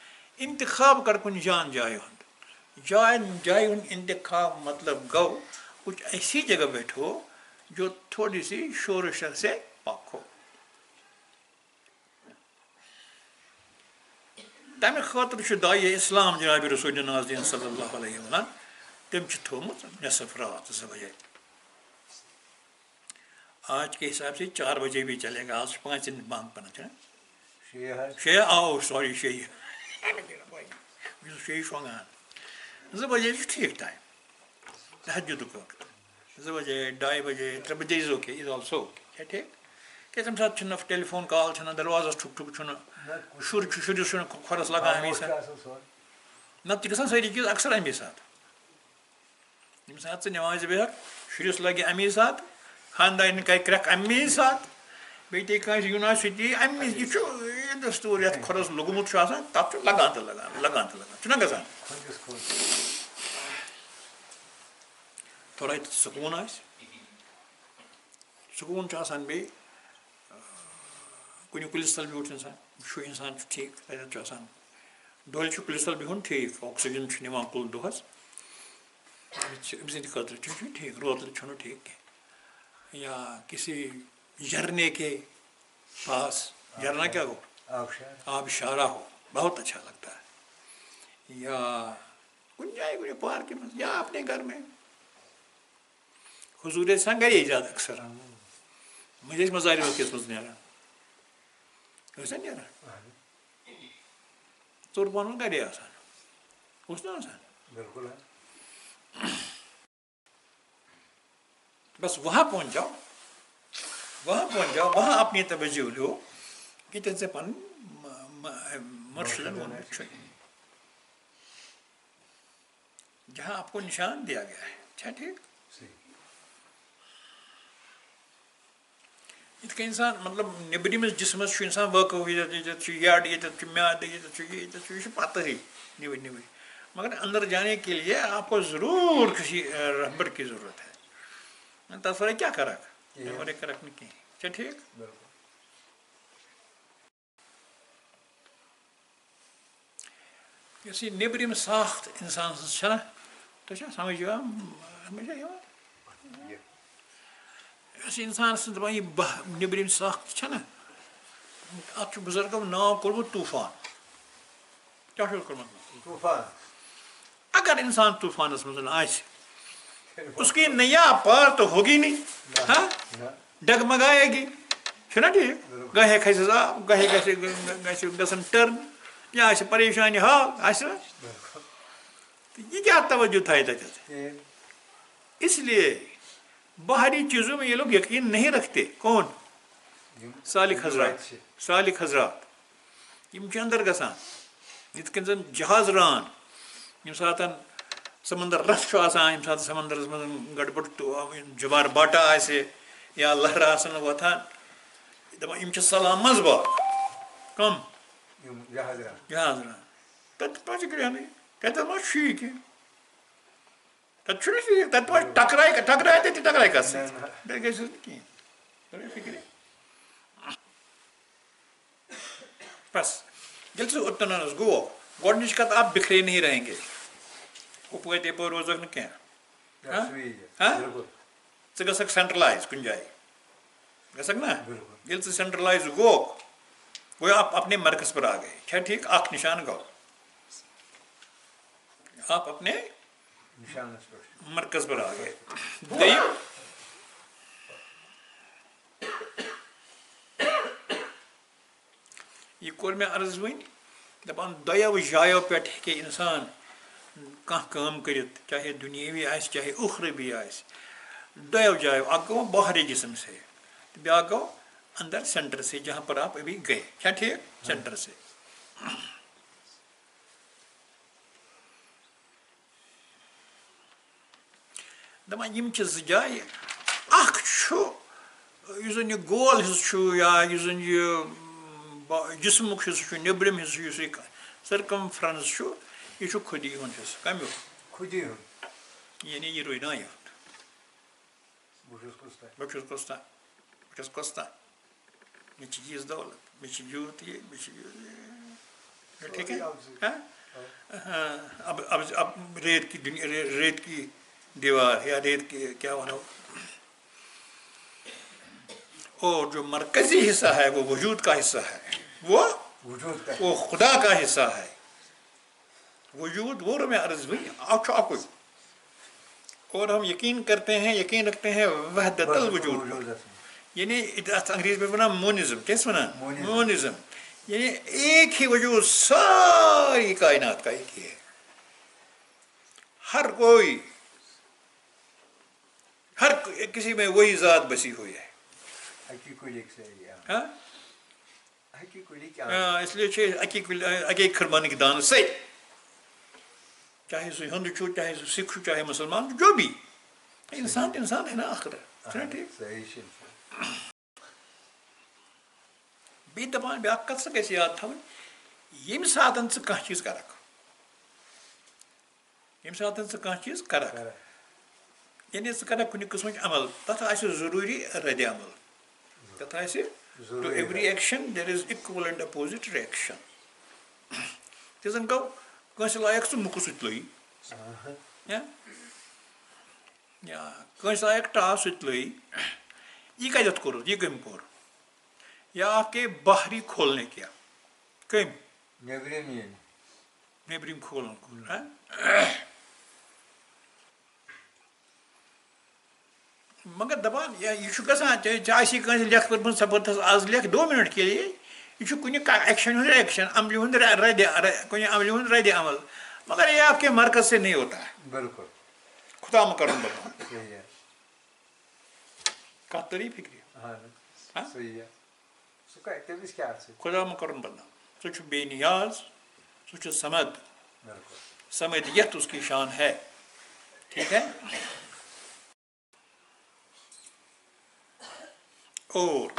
انتخاب کر کُنہِ جایہِ ہُنٛد جایہِ ہُنٛد انتخاب مطلب گوٚو کچھ ایسی جگہ بیٹھو جو تھوڑی سی شور و شر سے پاک ہو تمہِ خٲطرٕ چھُ داعیے اسلام جناب رسول ناظریٖن صلی اللہ علیہ وسلم تٔمۍ چھُ تھوٚومُت نصف رات 2 بجے آج کے حساب سے 4 بجے بھی چلے گا آج چھُ 5 بنٛد پنن چھُنہ سوری 6 بہٕ چھُس 6 شۄنٛگان 2 بجے چھُ ٹھیٖک ٹایم تہجُدُک وقت 2 بجے 2 بجے 3 بجے از اوکے از آلسو چھا ٹھیٖک کیٛازِ تَمہِ ساتہٕ چھُنہٕ ٹیلی فون کال چھَنہٕ دروازَس ٹھُک ٹھُک چھُنہٕ شُرِس چھُنہٕ کھۄرَس لگان ہمیشہ نتہٕ چھِ گژھان سٲری چیٖز اکثر اَمی ساتہٕ ییٚمہِ ساتہٕ ژٕ نٮ۪مازِ بیٚہکھ شُرِس لگہِ اَمی ساتہٕ خاندارنہِ کَرِ کرٛٮ۪کھ اَمی ساتہٕ بیٚیہِ تے کٲنٛسہِ یُن سُہ تہِ اَمی یہِ چھُ دستوٗر یَتھ کھۄرَس لوٚگمُت چھُ آسان تَتھ چھُ لگان تہٕ لگان چھُنہ گژھان تھوڑا ییٚتہِ سکوٗن آسہِ سکوٗن چھُ آسان بیٚیہِ کُنہِ کُلِس تل بیوٗٹھ اِنسان چھُ اِنسان چھُ ٹھیٖک تَتٮ۪تھ چھُ آسان ڈولہِ چھُ کُلِس تل بِہُن ٹھیٖک آکسیجن چھُ نِوان کُل دۄہس أمۍ سٕنٛدِ خٲطرٕ چھُ ٹھیٖک روتلہٕ چھُنہٕ ٹھیٖک کینٛہہ یا کسی جھرنے کے پاس جھرنا کیا ہو آبشارہ ہو بہت اچھا لگتا ہے یا کُنہِ جایہِ کُنہِ پارکہِ منٛز یا اپنے گھر میں حضوٗر ٲسۍ آسان گرے زیادٕ اکثر مٔنٛزۍ ٲسۍ مزارِ وقتس منٛز نیران ٲسۍ نا نیران ژوٚر پہن اوس گرے آسان اوس نا آسان بس وہاں پہنچ جاؤ وہاں اپنی توجہ لو کہ ژےٚ پنُن مرشدن ووٚنمُت چھُ جہاں آپ کو نشان دیا گیا ہے چھا ٹھیک یِتھ کٔنۍ اِنسان مطلب نیٚبرِمِس جِسمس چھُ اِنسان وٲقف ییٚتٮ۪تھ چھُ یڈ ییٚتٮ۪تھ چھُ میادٕ ییٚتٮ۪تھ چھُ یہِ چھُ پتہٕے نِوٕنۍ مگر اندر جانے کے لیے آپ کو ضرور کسی رہبر کی ضرورت ہے تتھ ورٲے کیٛاہ کرکھ تمہِ ورٲے کرکھ نہٕ کینٛہہ چھا ٹھیٖک یۄس یہِ نیٚبرِم ساخت اِنسان سٕنٛز چھَنا تۄہہِ چھا سمجھ یِوان یۄس اِنسان سٕنٛز دَپان یہِ نیٚبرِم ساخت چھَنا اَتھ چھُ بُزرگو ناو کوٚرمُت طوٗفان کیٛاہ چھُس کوٚرمُت طوٗفان اگر انسان طوٗفانس منٛز آسہِ اس کی نیا پار تو ہوگی نہیں ہاں ڈگمگائے گی چھُنا ٹھیٖک گاہے کھسٮ۪س آب گاہے گژھِ گژھن ٹٔرن یا آسہِ پریشانی حال آسہِ تہٕ یہِ کیٛاہ توجہ تھایہِ تَتٮ۪تھ اس لیے باہری چیزوں میں یہ لوگ یقین نہیں رکھتے کون سالک حضرات یِم چھِ اندر گژھان یِتھ کٔنۍ زن جہاز ران ییٚمہِ ساتہٕ سمندر رف چھُ آسان ییٚمہِ ساتہٕ سمندرس منٛز گڑبڑ جبار باٹا آسہِ یا لہرٕ آسن وۄتھان دپان یِم چھِ سلام منٛزباگ کم جہاز ران تتہِ ما چھِ گرٛہنٕے تتٮ۪تھ ما چھُی کینٛہہ تتہِ چھُنہ ٹھیٖک تتہِ ما ٹکراے تتہِ ٹکراے کتھ سۭتۍ بیٚیہِ گژھٮ۪س نہٕ کِہیٖنۍ فِکرِ بس ییٚلہِ ژٕ اوٚتنس گوکھ گۄڈنِچ کتھ آپ بکھرے نہیں رہیں گے اُپٲرۍ یپٲرۍ روزکھ نہٕ کینٛہہ ژٕ گژھکھ سینٹرلایز کُنہِ جایہِ گژھکھ نا ییٚلہِ ژٕ سینٹرلایز گوکھ گویا آپ اپنے مرکز پر آ گئے چھا ٹھیک اکھ نشان گوٚو آپ اپنے مرکز پر آ گئے دوٚیِم یہِ کوٚر مےٚ عرض وۄنۍ دپان دۄیو جایو پٮ۪ٹھ ہیٚکہِ اِنسان کانٛہہ کٲم کٔرِتھ چاہے دُنیٲوی آسہِ چاہے اُخروی آسہِ دۄیو جایو اکھ گوٚو باہری جسم سے تہٕ بیٛاکھ گوٚو اندر سینٹر سے جہاں پر آپ ابھی گئے چھا ٹھیک سینٹر سے دپان یِم چھِ زٕ جایہِ اکھ چھُ یُس زن یہِ گول حصہٕ چھُ یا یُس زن یہِ جسمُک حصہٕ چھُ نیٚبرِم حصہٕ یُس یہِ سرکمفرنس چھُ یہِ چھُ خۄدی ہُنٛد حصہٕ کمیُک یعنی یہِ روینایہِ ہُنٛد بہٕ چھُس کۄستا مےٚ چھِ یٖژ دولت مےٚ چھِ یوٗت یہِ مےٚ چھِ ٹھیٖک اب ریت کی دیوار یا ریت کی کیا ونو اور جو مرکزی حصہ ہے وہ وجود کا حصہ ہے وہ خدا کا حصہ ہے وجود وہ میں عرض ہوئی اکوئی اور ہم یقین کرتے ہیں یقین رکھتے ہیں وحدت الوجود یعنی انگریزی میں بنا مونزم کیسے بنا مونزم یعنی ایک ہی وجود ساری کائنات کا ایک ہی ہے ہر کسی میں وہی ذات بسی ہوئی ہے اس لیے اکی کھربانک دان سے چاہے سو ہندو چھو چاہے سو سکھ چھو چاہے مسلمان جو بھی انسان تو انسان ہے نا آخر چھنا ٹھیک بیٚیہِ دَپان بیٛاکھ کَتھ سا گژھِ یاد تھاوٕنۍ ییٚمہِ ساتہٕ ژٕ کانٛہہ چیٖز کَرکھ ییٚمہِ ساتہٕ ژٕ کانٛہہ چیٖز کَرکھ یعنی ژٕ کَرکھ کُنہِ قٕسمٕچ عمل تَتھ آسہِ ضروٗری رَدِ عمل تَتھ آسہِ to every action there is equal and opposite reaction تہِ زَن گوٚو کٲنٛسہِ لایق ژٕ مُکہٕ سُہ تہِ لٔگی یا کٲنٛسہِ لایق ٹاس سُہ تہِ لٔگی یہِ کَتٮ۪تھ کوٚرُتھ یہِ کٔمۍ کوٚر یا آپ کے باہری کھولنے کیا کٔمۍ نیبرِم کھولن کوٚر مگر دَپان یہِ چھُ گژھان ژےٚ آسی کٲنٛسہِ لیکھ پٔرمٕژ ژےٚ پٔرتھَس آز لیکھ 2 مِنٹ کے لیے یہِ چھُ کُنہِ ایکشن ہُنٛد ایکشن عملہِ ہُنٛد کُنہِ عملہِ ہُنٛد رَدِ عمل مگر یہ آپ کے مرکز سے نہیں ہوتا ہے بالکل خدا مہ کرُن بدنام کَتھ تٔری فِکرِ خدا مہ کرُن بدنام سُہ چھُ بے نیاز سُہ چھُ سمد سمدیت اس کی شان ہے ٹھیک ہے اور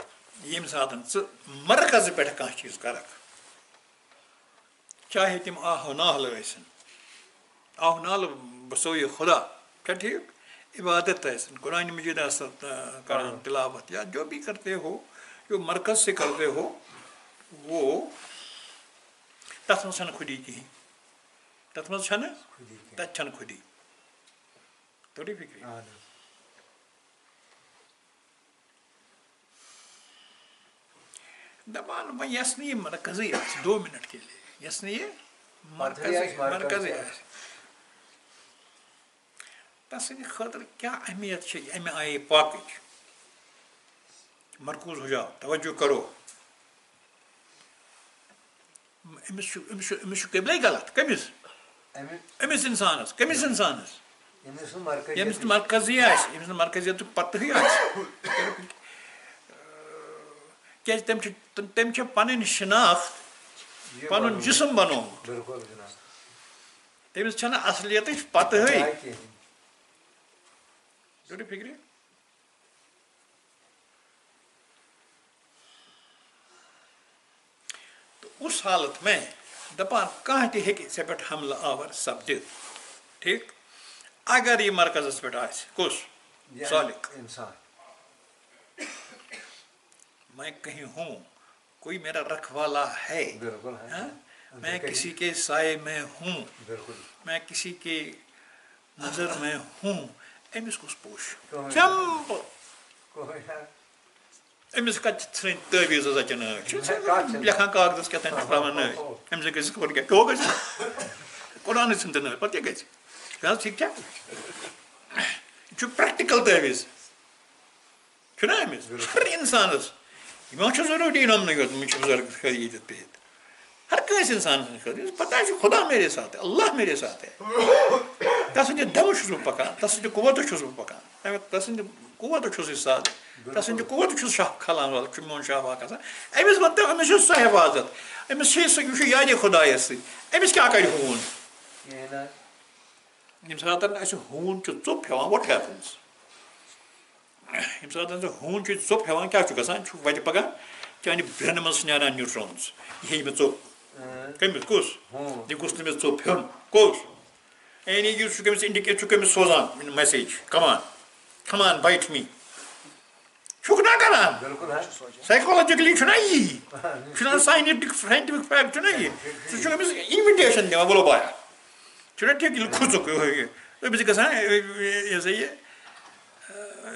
ییٚمہِ ساتہٕ ژٕ مرکزٕ پٮ۪ٹھ کانٛہہ چیٖز کَرکھ چاہے تِم آہو نالہٕ ٲسِن آہو نالہٕ بسویہِ خدا کیا ٹھیک عبادت ٲسِن قرآن مجیٖد آسن کران تلاوت یا جو بھی کرتے ہو جو مرکز سے کرتے ہو وہ تَتھ منٛز چھَنہٕ خودی کِہیٖنۍ تَتھ منٛز چھَنہٕ تَتہِ چھَنہٕ خودی توٚرُے فِکرِ دَپان وۄنۍ یۄس نہٕ یہِ مرکزٕے آسہِ 2 مِنٹ کے لیے یۄس نہٕ یہِ مرکزٕے آسہِ تَتھ سٕنٛدِ خٲطرٕ کیٛاہ اہمیت چھِ اَمہِ آیے پاکٕچ مرکوٗز ہو جاو توجہ کرو أمِس چھُ قبلے غلط کٔمِس أمِس اِنسانَس کٔمِس اِنسانَس ییٚمِس نہٕ مرکزٕے آسہِ ییٚمِس نہٕ مرکزیتُک پَتہٕے آسہِ کیٛازِ تٔمۍ چھِ پَنٕنۍ شِناخت پَنُن جِسم بنومُت تٔمِس چھَنہٕ اَصلِیتٕچ پَتہٕے توٚرُے فِکرِ اس حالت میں دَپان کانٛہہ تہِ ہیٚکہِ ژےٚ پٮ۪ٹھ حملہٕ آور سپدِتھ ٹھیٖک اگر یہِ مرکزس پٮ۪ٹھ آسہِ کُس سالِق میں کہیں ہوں کوئی میرا رکھوالا ہے میں کسی کے سائے میں ہوں میں کسی کے نظر میں ہوں أمِس کُس پوٚش سمپل أمِس کَتہِ ژھٕنٕنۍ تٲویٖز حظ اَچن نٲوۍ لیکھان کاغذس کیٛاہ تانۍ ترٛاوان نٲوۍ أمِس گژھِ خبر کیٛاہ کیٛاہ گژھِ قرآنٕے ژھٕنۍ تہٕ نٲوۍ پَتہٕ کیٛاہ گژھِ حظ ٹھیٖک چھا یہِ چھُ پرٛٮ۪کٹِکَل تٲویٖز چھُنہ أمِس ہر اِنسانَس یہِ ما چھُ ضروٗری نَمنٕے یوت مےٚ چھُ بُزرگ خٲلی ییٚتٮ۪تھ بِہِتھ ہر کٲنٛسہِ اِنسانَس سٕنٛدِ خٲطرٕ پَتہ چھُ خدا میرے ساتھ ہے اللہ میرے ساتھ ہے تَس سٕنٛدِ دمہٕ چھُس بہٕ پَکان تَس سٕنٛدِ قوتہٕ چھُس بہٕ پَکان تَس سٕنٛدِ قوتہٕ چھُس یہِ ساتھ تَس سٕنٛدِ قوتہٕ چھُس شاہ کھلان وَلہٕ چھُ میون شاہ واہ کھسان أمِس وَن تہٕ أمِس چھُ سۄ حفاظت أمِس چھِ سُہ یہِ چھُ یادِ خۄدایَس سۭتۍ أمِس کیٛاہ کَرِ ہوٗن ییٚمہِ ساتہٕ اَسہِ ہوٗن چھُ ژوٚپ ہٮ۪وان وٹ ہیپنٕز ییٚمہِ ساتہٕ سُہ ہوٗن چھُ ژوٚپ ہٮ۪وان کیٛاہ چھُ گژھان چھُ وَتہِ پَکان چانہِ برٛینہٕ منٛز چھِ نیران نیوٗٹرانٕز یہِ ہیٚیہِ مےٚ ژوٚپ کٔمِس کُس یہِ گوٚژھ نہٕ مےٚ ژوٚپ ہیوٚن کُس یعنی یہِ چھُ کٔمِس اِنڈِکیٹ چھُ کٔمِس سوزان میسیج کمان بایٹ می چھُکھ نا کران سایکولجِکلی چھُنہ یی چھُنہ ساینٹِفِک فیکٹ چھُنہ یہِ سُہ چھُ أمِس اِنوِٹیشن دِوان بولو بایا چھُنہ ٹھیٖک ییٚلہِ کھوٗژُکھ أمِس چھِ گژھان یہِ ہسا یہِ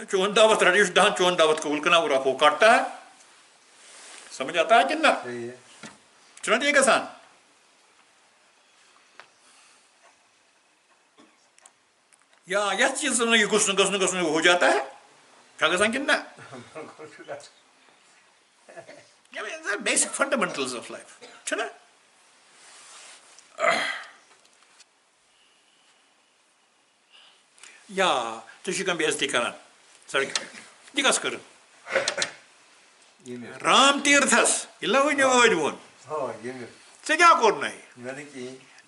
چون دعوت رٹ یہِ چھُ دَہن چون دعوت قبوٗل کران اور آپ کو کاٹتا ہے سمجھ آتا ہے کِنہٕ نہ چھُنہ تی گژھان یا یَتھ چیٖزَس منٛز یہِ گوٚژھ ہو جاتا ہے چھا گژھان کِنہٕ نہ بیسِک فنڈامنٹلز آف لایف چھُنہ یا ژٕ چھُکھ بے عزتی کران سڑکہِ پٮ۪ٹھ یہِ کَس کٔرٕن رام تیٖرتھس ییٚلہِ نہ وٕنہِ ٲدۍ ووٚن ژےٚ کیٛاہ کوٚرنَے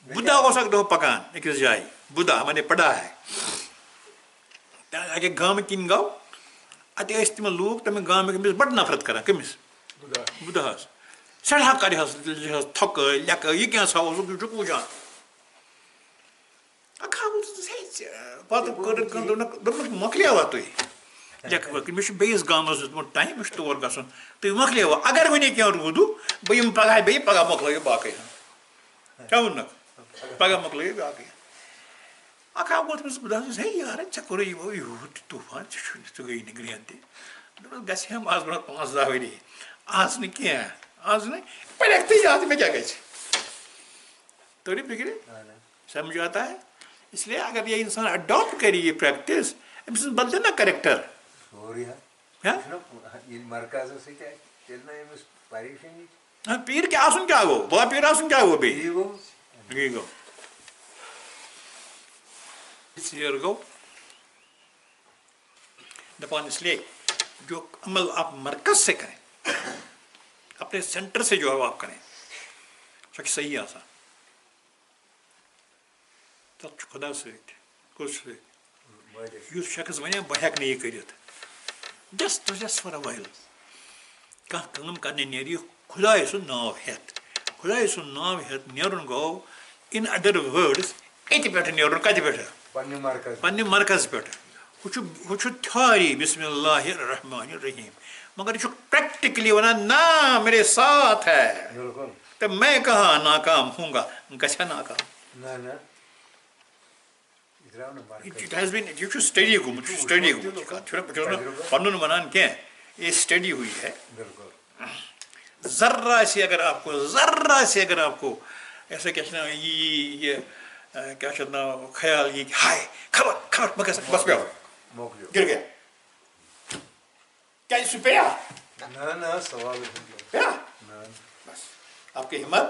بدھا اس اک دہ پکان أکِس جایہِ بدھا میں نے پڑھا ہے اکہِ گامہٕ کِنۍ گوٚو اَتہِ ٲسۍ تِم لوٗکھ تَمہِ گامٕکۍ أمِس بَڑٕ نفرت کران کٔمِس بُدھاہَس سٮ۪ٹھاہ کَرِہَس تھۄکہٕ لیٚکہٕ یہِ کیٛاہ سا اوسُکھ یہِ چھُکھ وٕچھان پَتہٕ کٔرٕکھ کٲم دوٚپنَکھ مۄکلیوا تُہۍ لیٚکھٕ وَکھٕ مےٚ چھُ بیٚیِس گامَس دیُتمُت ٹایم مےٚ چھُ تور گژھُن تُہۍ مۄکلیوا اگر وۄنۍ کینٛہہ روٗدوٕ بہٕ یِمہٕ پگاہ بیٚیہِ پگاہ مۄکلٲیِو باقٕے کیٛاہ ووٚننَکھ پگاہ مۄکلٲیِو باقٕے اکھ آو گوٚو تٔمِس بہٕ دَپَس ہے یارٕ ژےٚ کوٚرُے یِمو یوٗت طوٗفان ژٕ گٔیی نہٕ گرٛین تہِ دوٚپمَس گژھِ ہم آز برونٛہہ 5-10 ؤری آز نہٕ کینٛہہ آز نہٕ پَرٮ۪کھ تہٕ یاد مےٚ کیٛاہ گژھِ توٚرِ فِکرِ سمجھ آتا ہے اس لیے اگر یہ انسان اڈاپٹ کرے یہ پریکٹس أمۍ سٕنٛز بدلہِ نا کریکٹر پیٖر کیٛاہ آسُن کیٛاہ گوٚو با پیٖر آسُن کیٛاہ گوٚو بیٚیہِ یی گوٚو ژیر گوٚو دپان اس لیے جو عمل آپ مرکز سے کریں اپنے سینٹر سے جو ہے آپ کریں سۄ چھِ صحیح آسان تَتھ چھُ خۄدا سۭتۍ کُس سۭتۍ یُس شخص وَنہِ بہٕ ہٮ۪کہٕ نہٕ یہِ کٔرِتھ جسٹ فار اَ وایل کانٛہہ کٲم کَرنہِ نیرِ خۄداے سُنٛد ناو ہٮ۪تھ خۄداے سُنٛد ناو ہٮ۪تھ نیرُن گوٚو اِن اَدر وٲڈٕس اَتہِ پٮ۪ٹھٕ نیرُن کَتہِ پٮ۪ٹھٕ پنٛنہِ مرکز پٮ۪ٹھٕ ہُہ چھُ تھیوری بسم اللہ الرحمٰن الرحیم مگر یہ چھُ پریکٹِکلی ونان نا میرے ساتھ ہے تو میں کہاں ناکام ہوں گا گژھِ ناکام یہ چھُ سٹڈی گوٚمُت یہِ چھُ سٹڈی گوٚمُت بہٕ چھُس نہٕ پَنُن وَنان کینٛہہ یہ سٹڈی ہوئی ہے ذرا سے اگر آپ کو ایسا کیا چھُ یہ کیا چھُ ناو خیال یہ کہ ہاے خبر بہٕ گژھٕ بس بیٚہو گر گیا کیا سُہ پیٚیا پیٚیا بس آپ کی ہمت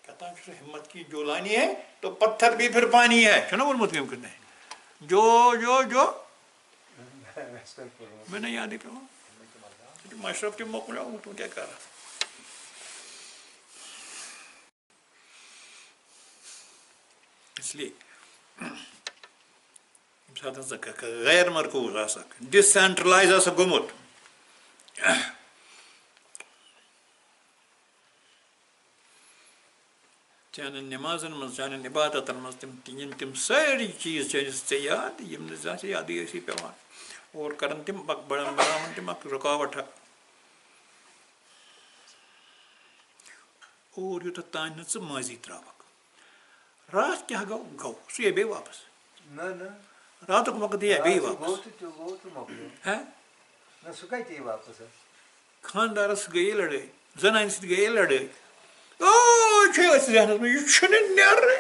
کہتا ہے ہمت کی جو لانی ہے تو پتھر بھی پھر پانی ہے چھُ نا ووٚنمُت کٔمۍ کِنۍ جو مےٚ نہٕ یادٕے پیٚوان مشرف تہِ مۄکلیو تِم کیٛاہ کران اس لیے ییٚمہِ ساتہٕ ژٕ غیر مرکوٗز آسکھ ڈِس سینٹرلایز آسکھ گوٚمُت چانٮ۪ن نٮ۪مازن منٛز چانٮ۪ن عبادتن منٛز یِم تِم سٲری چیٖز چھِ ژےٚ یاد یِم نہٕ زانٛہہ ژےٚ یادٕے ٲسی پیٚوان اور کران تِم بناوان تِم اکھ رُکاوٹ اور یوٗتاہ تانۍ نہٕ ژٕ ماضی ترٛاوکھ راتھ کیٛاہ گوٚو سُہ یی بیٚیہِ واپس راتُک وقت یی بیٚیہِ واپس خانٛدارس گٔیے لڑٲے زنانہِ سۭتۍ گٔیے لڑٲے چھُ أتھۍ ذہنس منٛز یہِ چھُنہٕ نیرٕے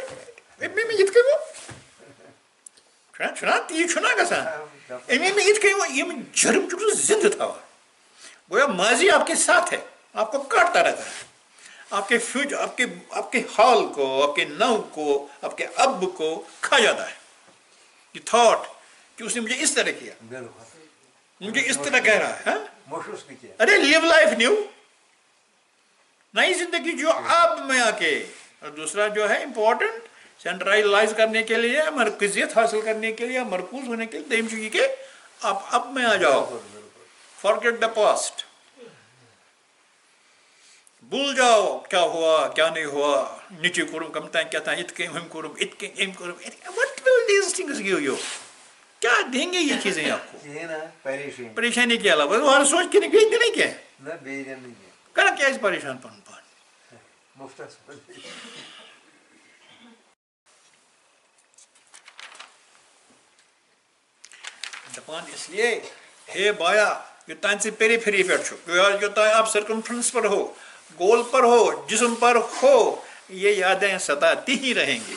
یِتھ کٔنۍ گوٚو چھُنا تی چھُنا گژھان أمۍ مےٚ یِتھ کٔنۍ یِم جرم چھُکھ ژٕ زندٕ تھاوان گویا ماضی آپ کے ساتھ ہے آپ کو کاٹتا رہتا ہے آپ کے فیوچر آپ کے حال کو آپ کے نو کو آپ کے اب کو کھا جاتا ہے یہ تھاٹ کہ اس نے مجھے اس طرح کیا مجھے اس طرح کہہ رہا ہے ارے لیو لائف نیو نئی زندگی جو اب میں آ کے اور دوسرا جو ہے امپورٹنٹ سینٹرلائز کرنے کے لیے مرکزیت حاصل کرنے کے لیے مرکوز ہونے کے لیے دیم چیز کہ آپ اب میں آ جاؤ فارگیٹ دا پاسٹ بھول جاؤ کیا ہوا کیا نہیں ہوا نیچے کورم کم تان کیا تھا ات کم ہم کورم ات کم ایم کورم what will these things give you کیا دیں گے یہ چیزیں آپ کو پریشانی کے علاوہ وہ سوچ کے نہیں کیا کرا کیا پریشان پن پان دپان اس لیے ہے بایا یوتان سے پیری پھری پہ یوتان آپ سرکمفرنس پر ہو گول پر ہو جسم پر ہو یہ یادیں ستاتی ہی رہیں گی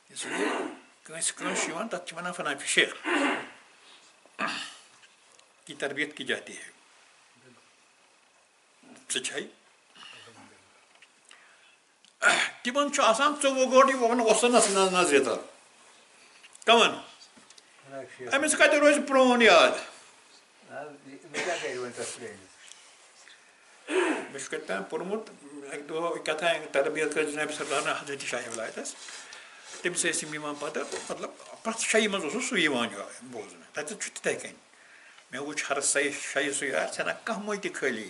اس لیے تک ونان فنا فشیر کی تربیت کی جاتی ہے سچائی تمن آسان 24 گھنٹے نظرِ تل کمن امس کتہِ روزِ پرون یاد میں کتنا پورمت ایک دو کتھا تربیت کر جناب سردار حضرت شاہ ولایتس تمس پتہ مطلب پرٛٮ۪تھ شایہِ منٛز اوسُس سُے یِوان بوزنہٕ تَتٮ۪تھ چھُ تِتھَے کٔنۍ مےٚ وٕچھ ہر شایہِ سُے ژےٚ ژھٮ۪نا کانٛہہ مٔنٛزۍ تہِ خٲلی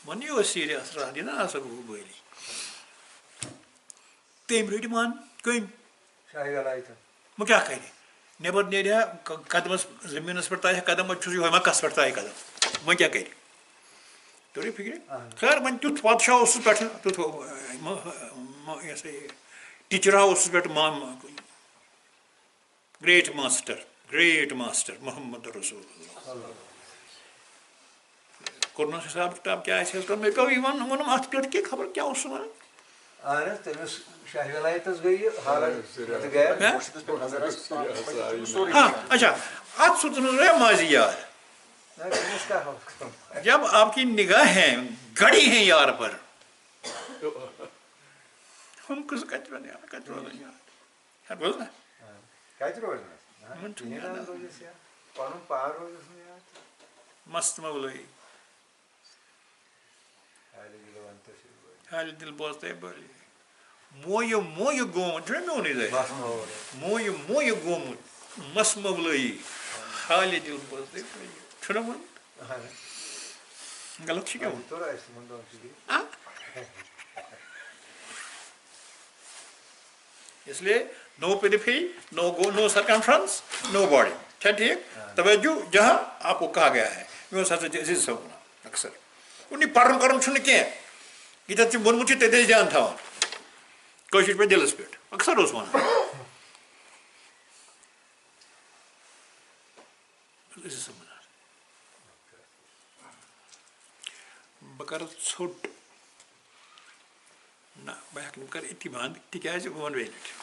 وۄنۍ یہِ اوس سیٖریَس راتھ دِنا ہسا گوٚو بٲلی تٔمۍ رٔٹۍ من کٔمۍ وۄنۍ کیٛاہ کَرِ نٮ۪بر نیرِ ہا قدمس زٔمیٖنَس پٮ۪ٹھ تایہِ ہا قدم وۄنۍ چھُس یِہوے ما کَس پٮ۪ٹھ تایہِ قدم وۄنۍ کیٛاہ کَرِ توٚرُے فِکرِ خیر وۄنۍ تیُتھ بادشاہ اوسُس پٮ۪ٹھٕ تیُتھ یہِ ہسا یہِ ٹیٖچرا اوسُس پٮ۪ٹھ گریٹ ماسٹر محمد رسول اللہ کوٚرنَس حِساب کِتاب کیٛاہ آسہِ حظ کوٚرمُت مےٚ پیوٚو یہِ ووٚنُم اَتھ پٮ۪ٹھ کہِ خبر کیٛاہ اوس سُہ وَنان اچھا اتھ سوچنس گیا ماضی یار جب آپ کی نگاہیں گڑی ہیں یار پر ہم کس کچرا یار بوز نا مست مولوی حال دل بوزتے بولی مویہِ گومُت چھُنہ میونٕے ذٔریعہٕ مویہِ گومُت مس مولٲیی حالہِ دل بوزتے چھُنہ ووٚنمُت غلط چھُ کیٛاہ ووٚنمُت اس لیے نو پیریفری نو سرکمفرنس نو باڈی چھا ٹھیک توجہ جہاں آپ کو کہا گیا ہے مےٚ اوس حضرت عزیز صٲب وَنان اکثر کُنہِ پَرُن کَرُن چھُنہٕ کینٛہہ ییٚتٮ۪تھ ژےٚ ووٚنمُت چھُ تَتہِ ٲسۍ دھیان تھاوان کٲشِر پٲٹھۍ دِلَس پٮ۪ٹھ اکثر اوس وَنان بہٕ کَرٕ ژھوٚٹ نہ بہٕ ہٮ۪کہٕ نہٕ بہٕ کَرٕ أتی بنٛد تِکیٛازِ بہٕ وَنہٕ بیٚیہِ لَٹہِ